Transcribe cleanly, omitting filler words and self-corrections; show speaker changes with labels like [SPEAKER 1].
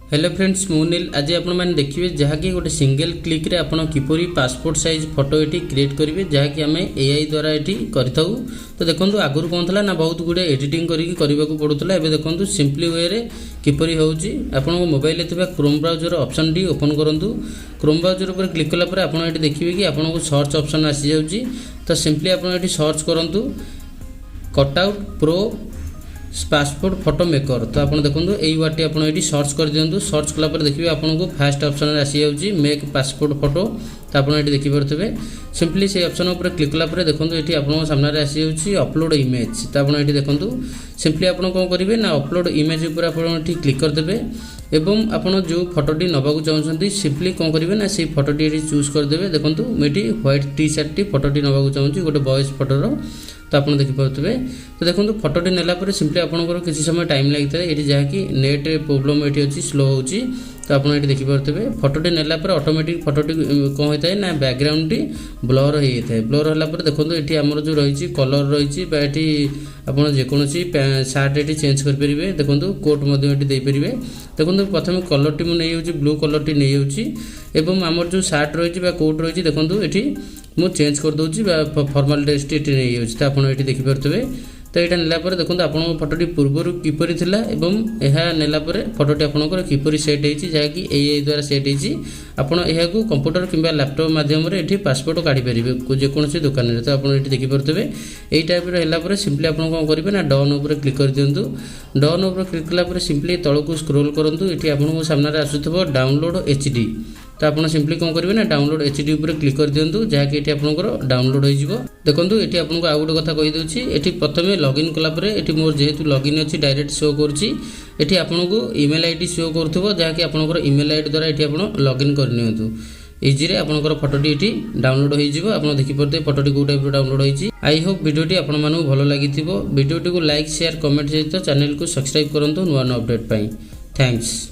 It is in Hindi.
[SPEAKER 1] हेलो फ्रेंड्स मु नील आज आपण देखिए जहाँकि गोटे सिंगल क्लिक रे आपण किपरि पासपोर्ट साइज फोटो ये क्रिएट करेंगे जहाँकि आम एआई द्वारा ये करूँ। तो देखो आगुरी कौन था ना बहुत गुड़े एडिटिंग करने को पड़ूला। एवं देखो सिंपली वे रे किपरि होउची आपण mobile Chrome browser option T open करूँ। क्रोम ब्राउजर पर क्लिक कलापर आप देखिए कि आपको सर्च ऑप्शन आसी जाऊँगी। तो सिंपली आप सर्च करूँ cutout pro passport photo maker. तो आप देखो यही वार्ड आप सर्च कर दिंतु। सर्च कलापर देखिए आपको फास्ट ऑप्शन आसी जाऊँगी मेक पासपोर्ट फोटो। तो आप ये देखिपे सिंपली से ऑप्शन पर क्लिक कलापर देखो ये आप सामने आसी जाऊँगी अपलोड इमेज। तो आप ये देखो सिंपली आप कौन करेंगे ना अपलोड इमेज उपर आप क्लिक करदे एवं आपन जो फोटोटी नबाक चाहते सिंपली कौन करेंगे ना से फोटोटी ये चूज करदे। देखो मुझे व्हाइट टी शर्ट फोटोटी नबाक चाहूँगी गोटे बॉयज फोटोर। तो आप देखिपे तो देखो फोटोटी नेलापर सिंपली आपंकर किसी समय टाइम लगी है ये जहाँकि नेट प्रोब्लेम ये अच्छी स्लो हो। तो आप ये देखिपे फोटोटी नेलापर ऑटोमेटिक फोटोटी कौन होता है ना बैकग्राउंड टी ब्लर हो जाता है। ब्लर होगापर देखो ये आमर जो रही कलर रही आप जेकोसी सार्ट ये चेंज करेंगे। देखो कोट देपारे देखो प्रथम कलर टी मुझे ब्लू कलर टी नहीं जाऊँगी आमर जो सार्ट रही कोट रही देखो ये मु चेंज कर दूसरी फॉर्माल टेस्ट ये नहीं जाऊँगी। तो आप ये देखिपे तो यहाँ नेलापर देखो आप फोटोटी पूर्वर किपरि थिला एवं यह नेलापर फोटोटी आपंकर किपरि सेट होती जहाँकि ए द्वारा सेट होती आपड़ यह कंप्यूटर किंबा लैपटॉप माध्यम ये पासपोर्ट काढ़ी पारे जेकोसी दुकान में। तो आप ये देखिपे यही टाइप रहा सिंपली आप कौन करेंगे ना डन उपर क्लिक कर दिंतु। डन उपर क्लिक कलापर सिंपली तलक स्क्रोल करूँ ये आपको सामने आसुव डाउनलोड एचडी। तो आप सिंपली कौन करेंगे ना डाउनलोड एचडी उपर क्लिक कर दिंतु जहाँकि ये आपंकर डाउनलोड हो। देखो ये आपको आउ गोटे कथा कहीदे ये प्रथम लॉगिन कलापर ये मोर जेहेतु लॉगिन अच्छी डायरेक्ट शो करुँची आपको ईमेल आईडी शो करुव जहाँकि आपंकर ईमेल आईडी द्वारा ये आप लॉगिन करनी इजी रे आपंकर फोटोटी ये डाउनलोड हो। आप देखिपे फोटोटी कौ टाइप डाउनलोड होती। आई होप वीडियोटी आपण मानू भल लगी वीडियोटी को लाइक शेयर कमेंट सहित चैनल को सब्सक्राइब करूँ नुआ नुआ अपडेट पाई। थैंक्स।